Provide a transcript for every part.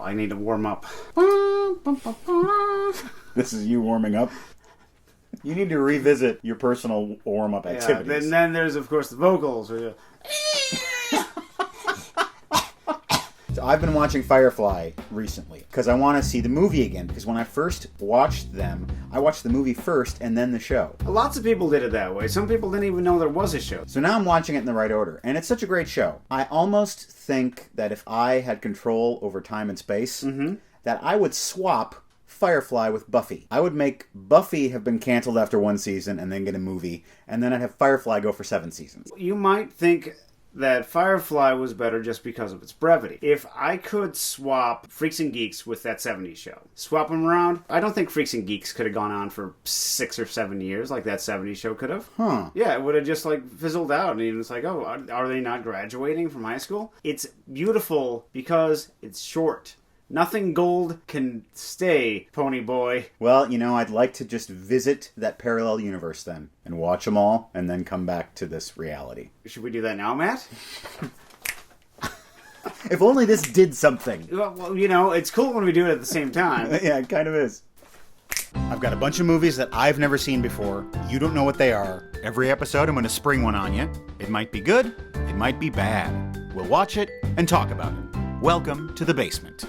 I need to warm up. This is you warming up? You need to revisit your personal warm-up activities. And then there's, of course, the vocals. So I've been watching Firefly recently because I want to see the movie again. Because when I first watched them, I watched the movie first and then the show. Lots of people did it that way. Some people didn't even know there was a show. So now I'm watching it in the right order. And it's such a great show. I almost think that if I had control over time and space, that I would swap Firefly with Buffy. I would make Buffy have been canceled after one season and then get a movie. And then I'd have Firefly go for 7 seasons. You might think that Firefly was better just because of its brevity. If I could swap Freaks and Geeks with that 70s show, swap them around, I don't think Freaks and Geeks could have gone on for 6 or 7 years like that 70s show could have. Yeah, it would have just like fizzled out and it's like, oh, are they not graduating from high school? It's beautiful because it's short. Nothing gold can stay, pony boy. Well, I'd like to just visit that parallel universe then, and watch them all, and then come back to this reality. Should we do that now, Matt? If only this did something. Well, it's cool when we do it at the same time. Yeah, it kind of is. I've got a bunch of movies that I've never seen before. You don't know what they are. Every episode, I'm going to spring one on you. It might be good, it might be bad. We'll watch it and talk about it. Welcome to the basement.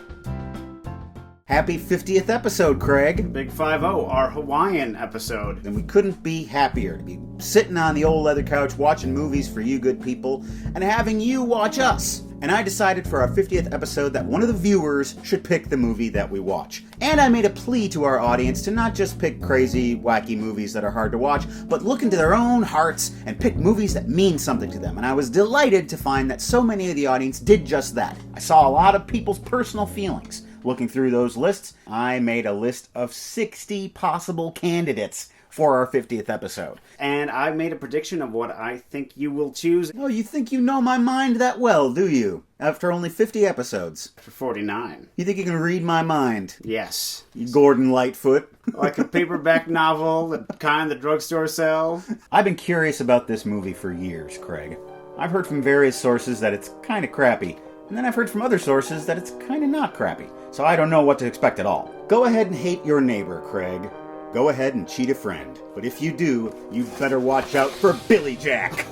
Happy 50th episode, Craig. Big 5-0, our Hawaiian episode. And we couldn't be happier to be sitting on the old leather couch watching movies for you good people and having you watch us. And I decided for our 50th episode that one of the viewers should pick the movie that we watch. And I made a plea to our audience to not just pick crazy, wacky movies that are hard to watch, but look into their own hearts and pick movies that mean something to them. And I was delighted to find that so many of the audience did just that. I saw a lot of people's personal feelings. Looking through those lists, I made a list of 60 possible candidates for our 50th episode. And I made a prediction of what I think you will choose. Oh, you think you know my mind that well, do you? After only 50 episodes. For 49. You think you can read my mind? Yes. You Gordon Lightfoot. Like a paperback novel, the kind the drugstore sell. I've been curious about this movie for years, Craig. I've heard from various sources that it's kind of crappy. And then I've heard from other sources that it's kind of not crappy. So I don't know what to expect at all. Go ahead and hate your neighbor, Craig. Go ahead and cheat a friend. But if you do, you'd better watch out for Billy Jack.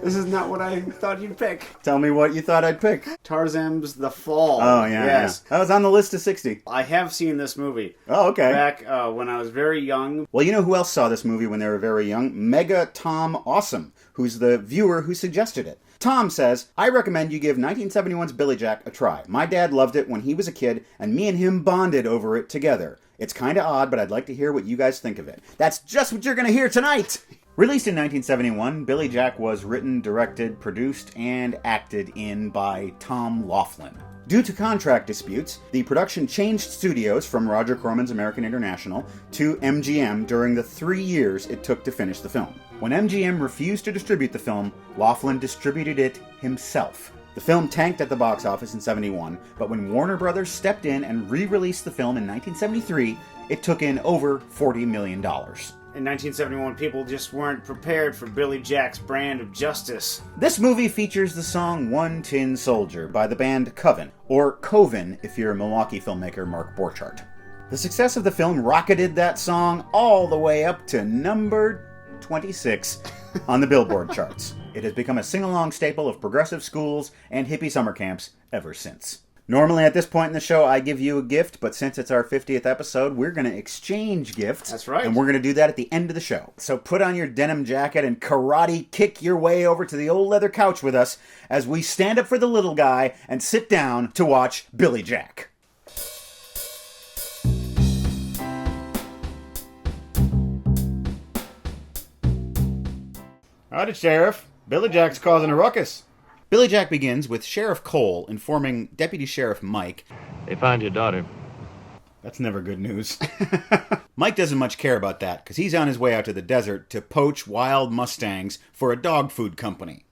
This is not what I thought you'd pick. Tell me what you thought I'd pick. Tarzan's The Fall. Oh, yeah. Yes. Yeah. That was on the list of 60. I have seen this movie. Oh, okay. Back when I was very young. Well, you know who else saw this movie when they were very young? Mega Tom Awesome, who's the viewer who suggested it. Tom says, I recommend you give 1971's Billy Jack a try. My dad loved it when he was a kid, and me and him bonded over it together. It's kind of odd, but I'd like to hear what you guys think of it. That's just what you're going to hear tonight! Released in 1971, Billy Jack was written, directed, produced, and acted in by Tom Laughlin. Due to contract disputes, the production changed studios from Roger Corman's American International to MGM during the 3 years it took to finish the film. When MGM refused to distribute the film, Laughlin distributed it himself. The film tanked at the box office in '71, but when Warner Brothers stepped in and re-released the film in 1973, it took in over $40 million. In 1971, people just weren't prepared for Billy Jack's brand of justice. This movie features the song One Tin Soldier by the band Coven, or Coven if you're a Milwaukee filmmaker Mark Borchardt. The success of the film rocketed that song all the way up to number 26 on the Billboard charts. It has become a sing-along staple of progressive schools and hippie summer camps ever since. Normally at this point in the show, I give you a gift, but since it's our 50th episode, we're going to exchange gifts. That's right. And we're going to do that at the end of the show. So put on your denim jacket and karate kick your way over to the old leather couch with us as we stand up for the little guy and sit down to watch Billy Jack. Howdy, Sheriff. Billy Jack's causing a ruckus. Billy Jack begins with Sheriff Cole informing Deputy Sheriff Mike, They found your daughter. That's never good news. Mike doesn't much care about that, because he's on his way out to the desert to poach wild Mustangs for a dog food company.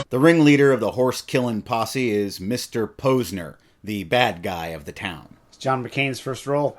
The ringleader of the horse-killing posse is Mr. Posner, the bad guy of the town. It's John McCain's first role.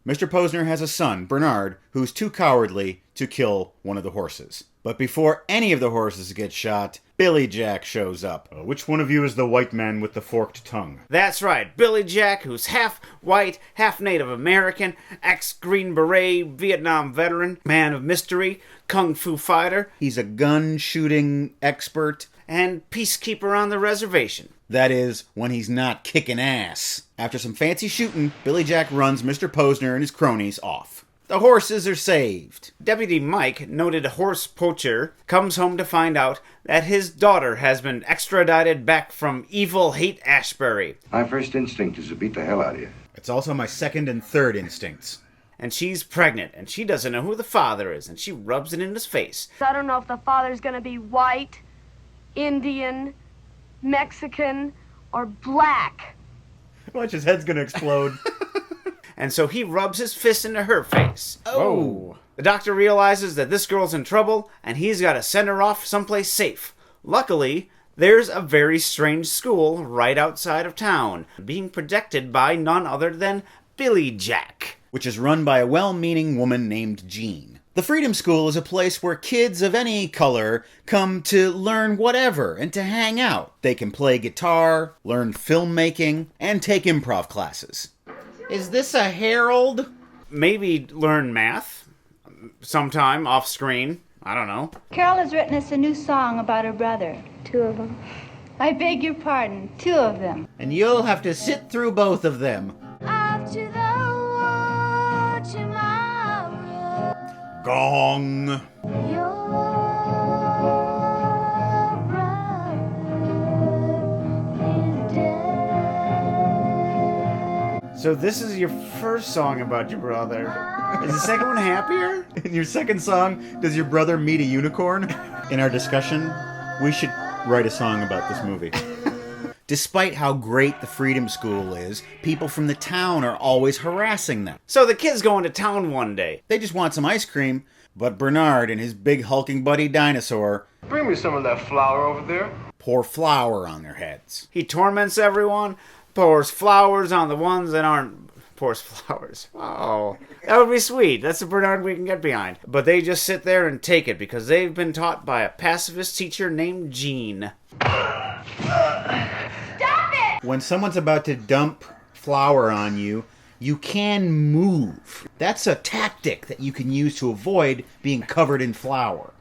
Mr. Posner has a son, Bernard, who's too cowardly to kill one of the horses. But before any of the horses get shot, Billy Jack shows up. Which one of you is the white man with the forked tongue? That's right, Billy Jack, who's half white, half Native American, ex-Green Beret, Vietnam veteran, man of mystery, kung fu fighter. He's a gun-shooting expert. And peacekeeper on the reservation. That is, when he's not kicking ass. After some fancy shooting, Billy Jack runs Mr. Posner and his cronies off. The horses are saved. Deputy Mike, noted horse poacher, comes home to find out that his daughter has been extradited back from evil Haight-Ashbury. My first instinct is to beat the hell out of you. It's also my second and third instincts. And she's pregnant, and she doesn't know who the father is, and she rubs it in his face. I don't know if the father's gonna be white, Indian, Mexican, or black. Watch, his head's gonna explode. And so he rubs his fist into her face. Oh. The doctor realizes that this girl's in trouble, and he's got to send her off someplace safe. Luckily, there's a very strange school right outside of town, being protected by none other than Billy Jack. Which is run by a well-meaning woman named Jean. The Freedom School is a place where kids of any color come to learn whatever and to hang out. They can play guitar, learn filmmaking, and take improv classes. Is this a herald? Maybe learn math sometime off screen. I don't know. Carol has written us a new song about her brother. 2 of them. I beg your pardon, 2 of them. And you'll have to sit through both of them. Off to the war tomorrow. Gong. Your brother is dead. So this is your first song about your brother. Is the second one happier? In your second song, does your brother meet a unicorn? In our discussion, we should write a song about this movie. Despite how great the Freedom School is, people from the town are always harassing them. So the kid's going to town one day. They just want some ice cream, but Bernard and his big hulking buddy Dinosaur Bring me some of that flour over there. pour flour on their heads. He torments everyone, pours flowers on the ones that aren't... Pours flowers. Oh, that would be sweet. That's a Bernard we can get behind. But they just sit there and take it because they've been taught by a pacifist teacher named Jean. When someone's about to dump flour on you, you can move. That's a tactic that you can use to avoid being covered in flour.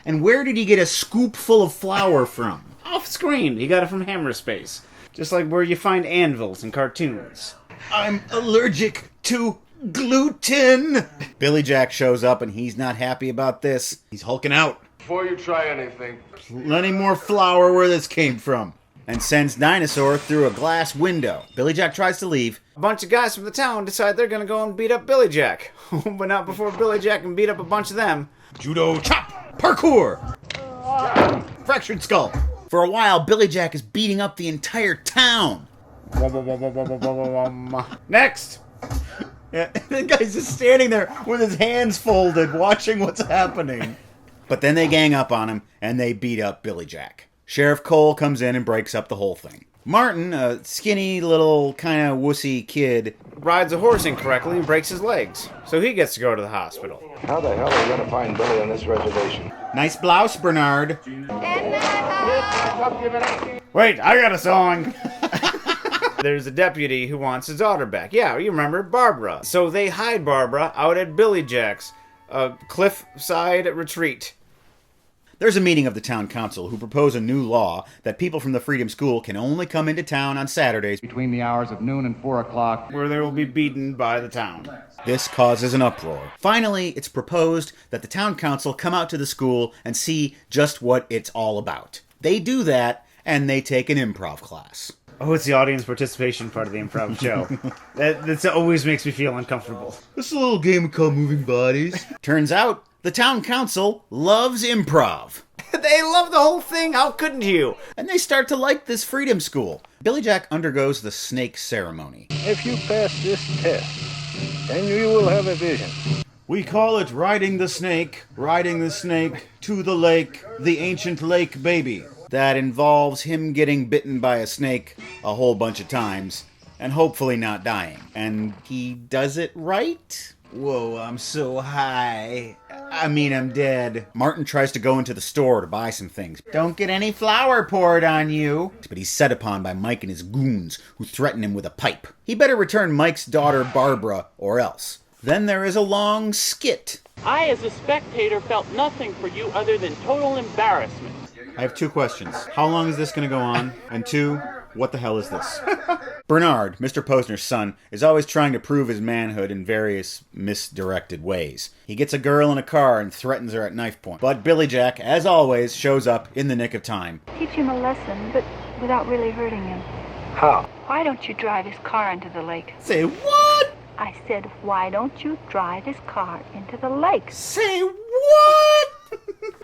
And where did he get a scoop full of flour from? Off screen. He got it from Hammerspace. Just like where you find anvils in cartoons. I'm allergic to gluten. Billy Jack shows up and he's not happy about this. He's hulking out. Before you try anything, Plenty more flour where this came from. And sends Dinosaur through a glass window. Billy Jack tries to leave. A bunch of guys from the town decide they're going to go and beat up Billy Jack. But not before Billy Jack can beat up a bunch of them. Judo chop! Parkour! Fractured skull. For a while, Billy Jack is beating up the entire town. Next! Yeah, the guy's just standing there with his hands folded, watching what's happening. But then they gang up on him, and they beat up Billy Jack. Sheriff Cole comes in and breaks up the whole thing. Martin, a skinny little kind of wussy kid, Rides a horse incorrectly and breaks his legs. So he gets to go to the hospital. how the hell are we going to find Billy on this reservation? nice blouse, Bernard. Wait, I got a song! There's a deputy who wants his daughter back. Yeah, you remember, Barbara. So they hide Barbara out at Billy Jack's cliffside retreat. There's a meeting of the town council who propose a new law that people from the Freedom School can only come into town on Saturdays. Between the hours of noon and 4 o'clock. Where they will be beaten by the town. This causes an uproar. Finally, it's proposed that the town council come out to the school and see just what it's all about. They do that, and they take an improv class. Oh, it's the audience participation part of the improv show. That always makes me feel uncomfortable. This is a little game called Moving Bodies. Turns out, the town council loves improv. They love the whole thing, how couldn't you? And they start to like this Freedom School. Billy Jack undergoes the snake ceremony. If you pass this test, then you will have a vision. We call it riding the snake to the lake, the ancient lake baby. That involves him getting bitten by a snake a whole bunch of times, and hopefully not dying. And he does it right? Whoa, I'm so high. I'm dead. Martin tries to go into the store to buy some things. Don't get any flour poured on you. But he's set upon by Mike and his goons, who threaten him with a pipe. He better return Mike's daughter, Barbara, or else. Then there is a long skit. I, as a spectator, felt nothing for you other than total embarrassment. I have 2 questions. How long is this going to go on? And 2, what the hell is this? Bernard, Mr. Posner's son, is always trying to prove his manhood in various misdirected ways. He gets a girl in a car and threatens her at knife point. But Billy Jack, as always, shows up in the nick of time. Teach him a lesson, but without really hurting him. How? Why don't you drive his car into the lake? Say what? I said, why don't you drive his car into the lake? Say what?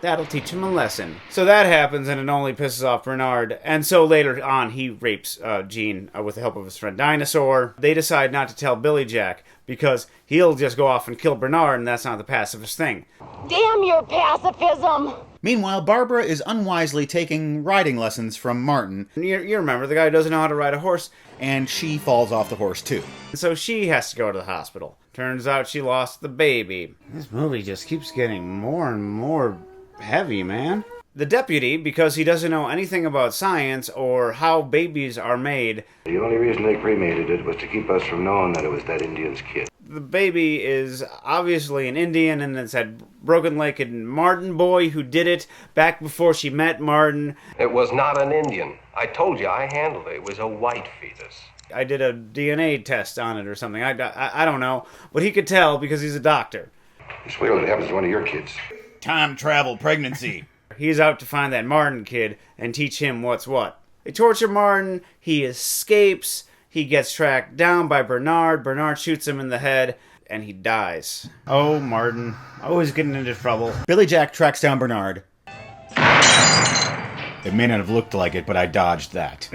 That'll teach him a lesson. So that happens, and it only pisses off Bernard. And so later on, he rapes Gene with the help of his friend Dinosaur. They decide not to tell Billy Jack, because he'll just go off and kill Bernard, and that's not the pacifist thing. Damn your pacifism! Meanwhile, Barbara is unwisely taking riding lessons from Martin, You remember, the guy who doesn't know how to ride a horse. and she falls off the horse too. And so she has to go to the hospital. Turns out she lost the baby. This movie just keeps getting more and more heavy, man. The deputy, because he doesn't know anything about science or how babies are made, The only reason they cremated it was to keep us from knowing that it was that Indian's kid. the baby is obviously an Indian, and it's that broken-legged Martin boy who did it back before she met Martin. It was not an Indian. I told you, I handled it. It was a white fetus. I did a DNA test on it or something. I don't know. But he could tell because he's a doctor. Just wait till it happens to one of your kids. Time travel pregnancy. He's out to find that Martin kid and teach him what's what. They torture Martin. He escapes. He gets tracked down by Bernard. Bernard shoots him in the head, and he dies. Oh, Martin. Always getting into trouble. Billy Jack tracks down Bernard. It may not have looked like it, but I dodged that.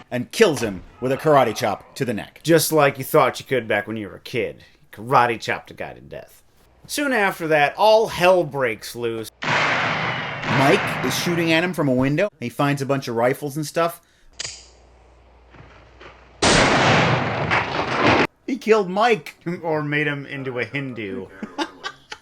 And kills him with a karate chop to the neck. Just like you thought you could back when you were a kid. Karate chopped a guy to death. Soon after that, all hell breaks loose. Mike is shooting at him from a window. He finds a bunch of rifles and stuff. He killed Mike. Or made him into a Hindu.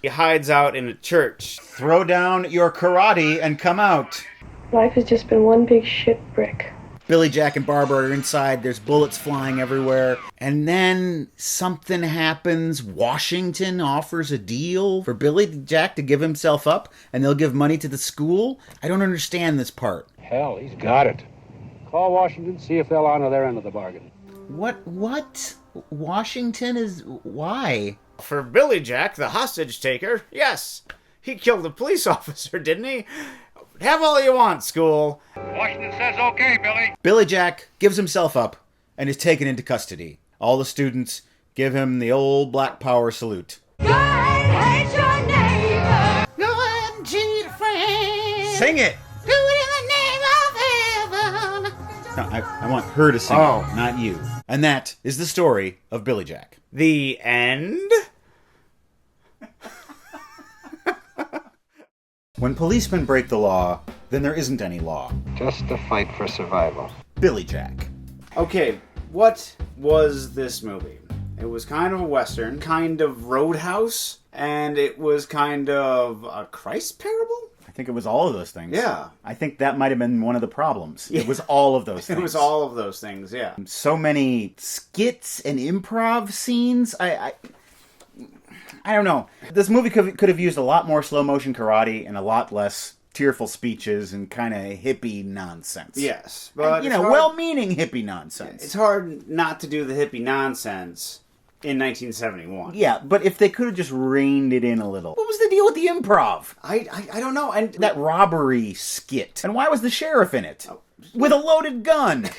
He hides out in a church. Throw down your karate and come out. Life has just been one big shipwreck. Billy Jack and Barbara are inside. There's bullets flying everywhere. And then something happens. Washington offers a deal for Billy Jack to give himself up, and they'll give money to the school. I don't understand this part. Hell, he's got it. Call Washington, see if they'll honor their end of the bargain. What? Washington is... why? For Billy Jack, the hostage taker, yes. He killed a police officer, didn't he? Have all you want, school. Washington says okay, Billy. Billy Jack gives himself up and is taken into custody. All the students give him the old Black Power salute. Go ahead, hate your neighbor. Go ahead and cheat a friend. Sing it. Do it in the name of heaven. No, I want her to sing it, not you. And that is the story of Billy Jack. The end? When policemen break the law, then there isn't any law. Just a fight for survival. Billy Jack. Okay, what was this movie? It was kind of a Western, kind of Roadhouse, and it was kind of a Christ parable? I think it was all of those things. Yeah. I think that might have been one of the problems. It was all of those things. It was all of those things, yeah. So many skits and improv scenes. I don't know. This movie could have used a lot more slow motion karate and a lot less tearful speeches and kind of hippie nonsense. Yes, but and, well-meaning hippie nonsense. It's hard not to do the hippie nonsense in 1971. Yeah, but if they could have just reined it in a little. What was the deal with the improv? I don't know. And that robbery skit. And why was the sheriff in it? With a loaded gun.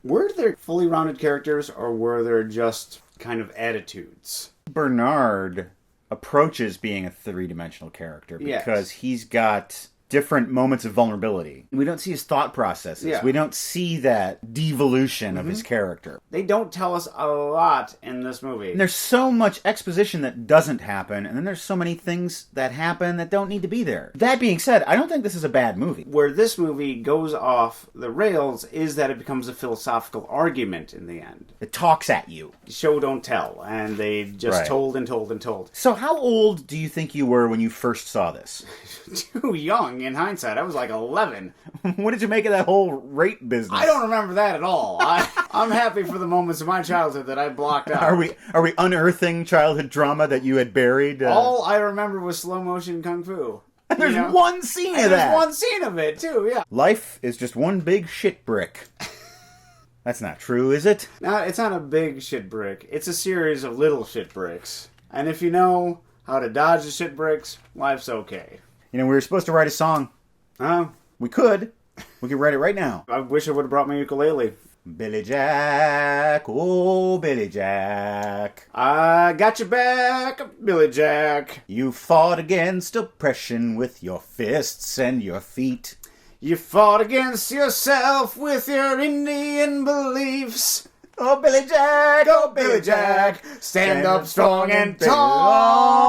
Were there fully rounded characters, or were there just kind of attitudes? Bernard approaches being a three-dimensional character because he's got different moments of vulnerability. We don't see his thought processes. Yeah. We don't see that devolution of his character. They don't tell us a lot in this movie. And there's so much exposition that doesn't happen, and then there's so many things that happen that don't need to be there. That being said, I don't think this is a bad movie. Where this movie goes off the rails is that it becomes a philosophical argument in the end. It talks at you. Show don't tell, and they just Right. told and told and told. So how old do you think you were when you first saw this? Too young in hindsight. I was like 11. What did you make of that whole rape business? I don't remember that at all. I'm happy for the moments of my childhood that I blocked out. Are we unearthing childhood trauma that you had buried? All I remember was slow motion kung fu. And there's one scene of that. There's one scene of it too. Yeah. Life is just one big shit brick. That's not true, is it? No, it's not a big shit brick. It's a series of little shit bricks. And if you know how to dodge the shit bricks, life's okay. You know, we were supposed to write a song. Oh. We could. We could write it right now. I wish I would have brought my ukulele. Billy Jack, oh Billy Jack. I got your back, Billy Jack. You fought against oppression with your fists and your feet. You fought against yourself with your Indian beliefs. Oh Billy Jack, Go, Billy Jack. Stand up strong and tall.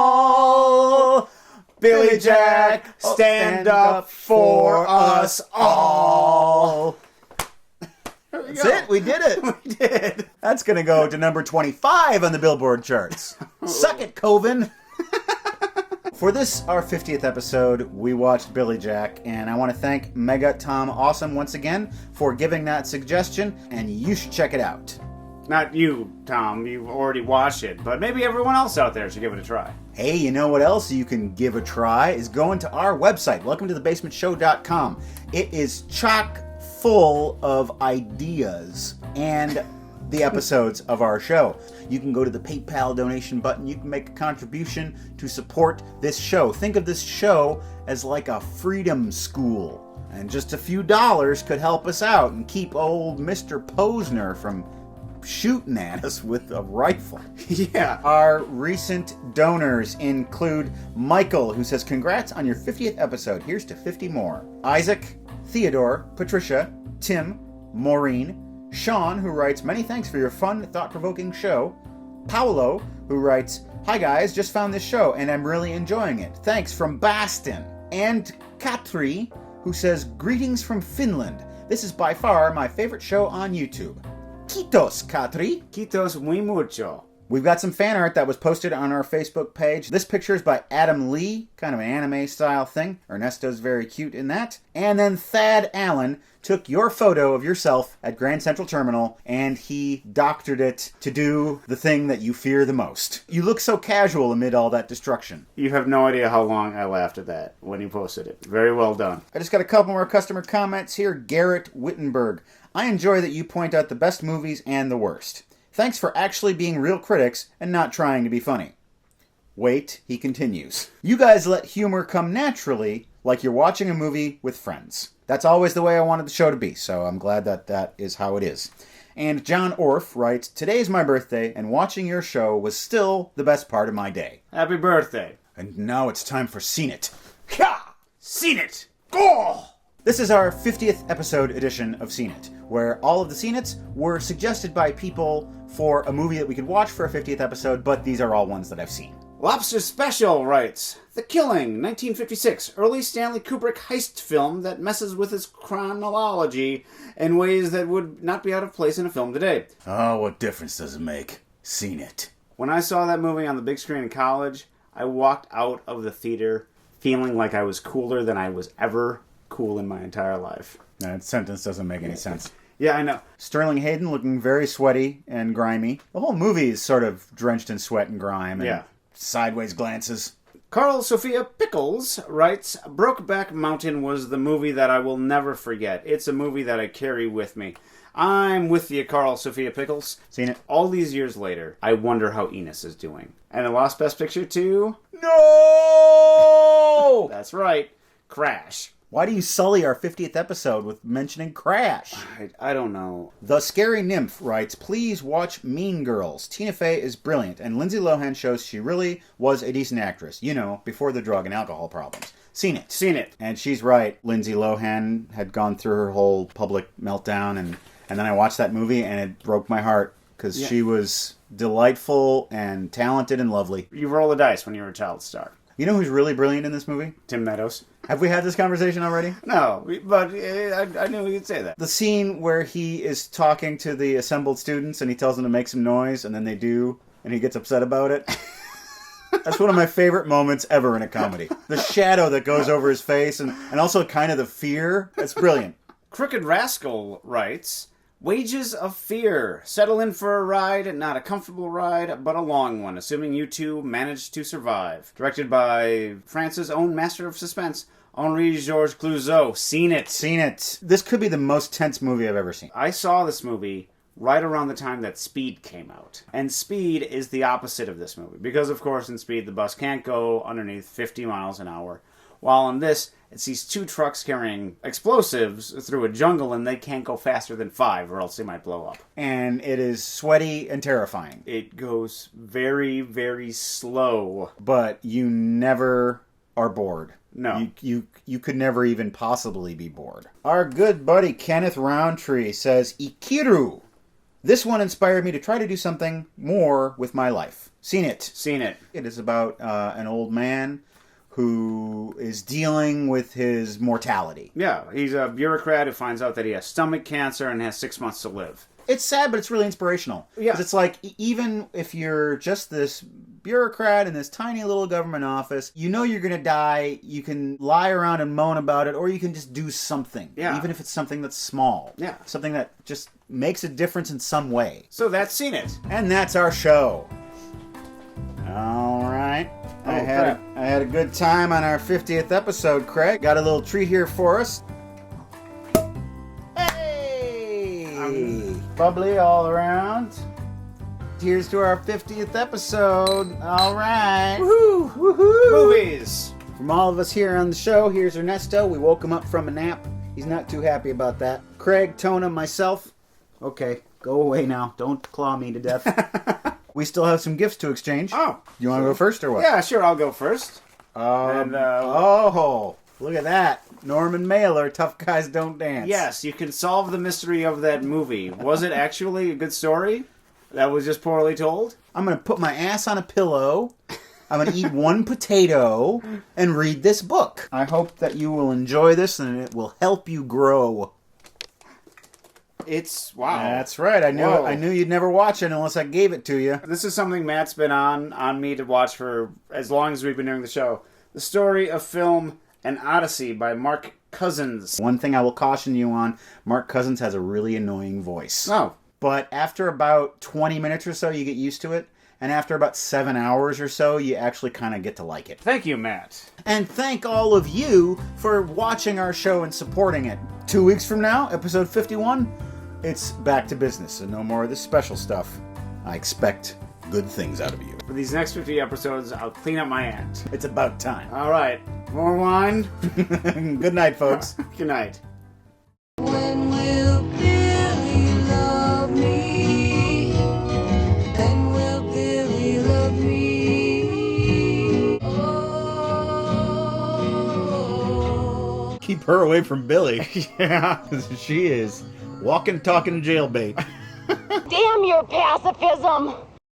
Billy Jack, stand up for us all. That's it. We did it. We did. That's going to go to number 25 on the Billboard charts. Suck it, Coven. For this, our 50th episode, we watched Billy Jack, and I want to thank Mega Tom Awesome once again for giving that suggestion, and you should check it out. Not you, Tom. You've already watched it, but maybe everyone else out there should give it a try. Hey, you know what else you can give a try is going to our website, welcometothebasementshow.com. It is chock full of ideas and the episodes of our show. You can go to the PayPal donation button. You can make a contribution to support this show. Think of this show as like a freedom school. And just a few dollars could help us out and keep old Mr. Posner from shooting at us with a rifle. Yeah. Our recent donors include Michael, who says, congrats on your 50th episode. Here's to 50 more. Isaac, Theodore, Patricia, Tim, Maureen, Sean, who writes, many thanks for your fun, thought-provoking show. Paolo, who writes, hi guys, just found this show and I'm really enjoying it. Thanks from Baston. And Katri, who says, greetings from Finland. This is by far my favorite show on YouTube. Kitos, Katri. Quitos muy mucho. We've got some fan art that was posted on our Facebook page. This picture is by Adam Lee, kind of an anime style thing. Ernesto's very cute in that. And then Thad Allen took your photo of yourself at Grand Central Terminal and he doctored it to do the thing that you fear the most. You look so casual amid all that destruction. You have no idea how long I laughed at that when you posted it. Very well done. I just got a couple more customer comments here. Garrett Wittenberg. I enjoy that you point out the best movies and the worst. Thanks for actually being real critics and not trying to be funny. Wait, he continues. You guys let humor come naturally, like you're watching a movie with friends. That's always the way I wanted the show to be, so I'm glad that that is how it is. And John Orff writes, today's my birthday, and watching your show was still the best part of my day. Happy birthday. And now it's time for Seen It. Ha! Seen it! Go! This is our 50th episode edition of Seen It, where all of the Seen It's were suggested by people for a movie that we could watch for a 50th episode, but these are all ones that I've seen. Lobster Special writes, The Killing, 1956, early Stanley Kubrick heist film that messes with its chronology in ways that would not be out of place in a film today. Oh, what difference does it make? Seen It. When I saw that movie on the big screen in college, I walked out of the theater feeling like I was cooler than I was ever cool in my entire life. That sentence doesn't make any sense. Yeah, I know. Sterling Hayden looking very sweaty and grimy. The whole movie is sort of drenched in sweat and grime and sideways glances. Carl Sophia Pickles writes, Brokeback Mountain was the movie that I will never forget. It's a movie that I carry with me. I'm with you, Carl Sophia Pickles. Seen it? All these years later, I wonder how Enos is doing. And it lost Best Picture to... No! That's right. Crash. Why do you sully our 50th episode with mentioning Crash? I don't know. The Scary Nymph writes, please watch Mean Girls. Tina Fey is brilliant, and Lindsay Lohan shows she really was a decent actress. You know, before the drug and alcohol problems. Seen it. And she's right. Lindsay Lohan had gone through her whole public meltdown, and then I watched that movie, and it broke my heart, because she was delightful and talented and lovely. You roll the dice when you're a child star. You know who's really brilliant in this movie? Tim Meadows. Have we had this conversation already? No, but I knew you'd say that. The scene where he is talking to the assembled students and he tells them to make some noise, and then they do, and he gets upset about it. That's one of my favorite moments ever in a comedy. The shadow that goes over his face, and also kind of the fear. It's brilliant. Crooked Rascal writes, Wages of Fear. Settle in for a ride, not a comfortable ride, but a long one, assuming you two manage to survive. Directed by France's own master of suspense, Henri-Georges Clouzot. Seen it. This could be the most tense movie I've ever seen. I saw this movie right around the time that Speed came out. And Speed is the opposite of this movie. Because, of course, in Speed, the bus can't go underneath 50 miles an hour. While in this, it sees two trucks carrying explosives through a jungle, and they can't go faster than 5, or else they might blow up. And it is sweaty and terrifying. It goes very, very slow. But you never are bored. No. You could never even possibly be bored. Our good buddy Kenneth Roundtree says, Ikiru. This one inspired me to try to do something more with my life. Seen it. It is about an old man who is dealing with his mortality. Yeah, he's a bureaucrat who finds out that he has stomach cancer and has 6 months to live. It's sad, but it's really inspirational. Yeah. 'Cause it's like, even if you're just this bureaucrat in this tiny little government office, you know you're going to die, you can lie around and moan about it, or you can just do something. Yeah. Even if it's something that's small. Yeah. Something that just makes a difference in some way. So that's Seen It. And that's our show. All right. I had a good time on our 50th episode, Craig. Got a little treat here for us. Hey! Bubbly all around. Here's to our 50th episode. All right. Woohoo! Woohoo! Movies! From all of us here on the show, here's Ernesto. We woke him up from a nap. He's not too happy about that. Craig, Tona, myself. Okay, go away now. Don't claw me to death. We still have some gifts to exchange. Oh. You want to go first or what? Yeah, sure, I'll go first. Oh, look at that. Norman Mailer, Tough Guys Don't Dance. Yes, you can solve the mystery of that movie. Was it actually a good story that was just poorly told? I'm going to put my ass on a pillow. I'm going to eat one potato and read this book. I hope that you will enjoy this and it will help you grow. It's, wow. That's right. I knew you'd never watch it unless I gave it to you. This is something Matt's been on me to watch for as long as we've been doing the show. The story of film An Odyssey by Mark Cousins. One thing I will caution you on, Mark Cousins has a really annoying voice. Oh. But after about 20 minutes or so, you get used to it. And after about 7 hours or so, you actually kind of get to like it. Thank you, Matt. And thank all of you for watching our show and supporting it. 2 weeks from now, episode 51, it's back to business, so no more of this special stuff. I expect good things out of you. For these next 50 episodes, I'll clean up my act. It's about time. All right. More wine? Good night, folks. Good night. When will Billy love me? When will Billy love me? Oh. Keep her away from Billy. Yeah. She is walking, talking jailbait. Damn your pacifism!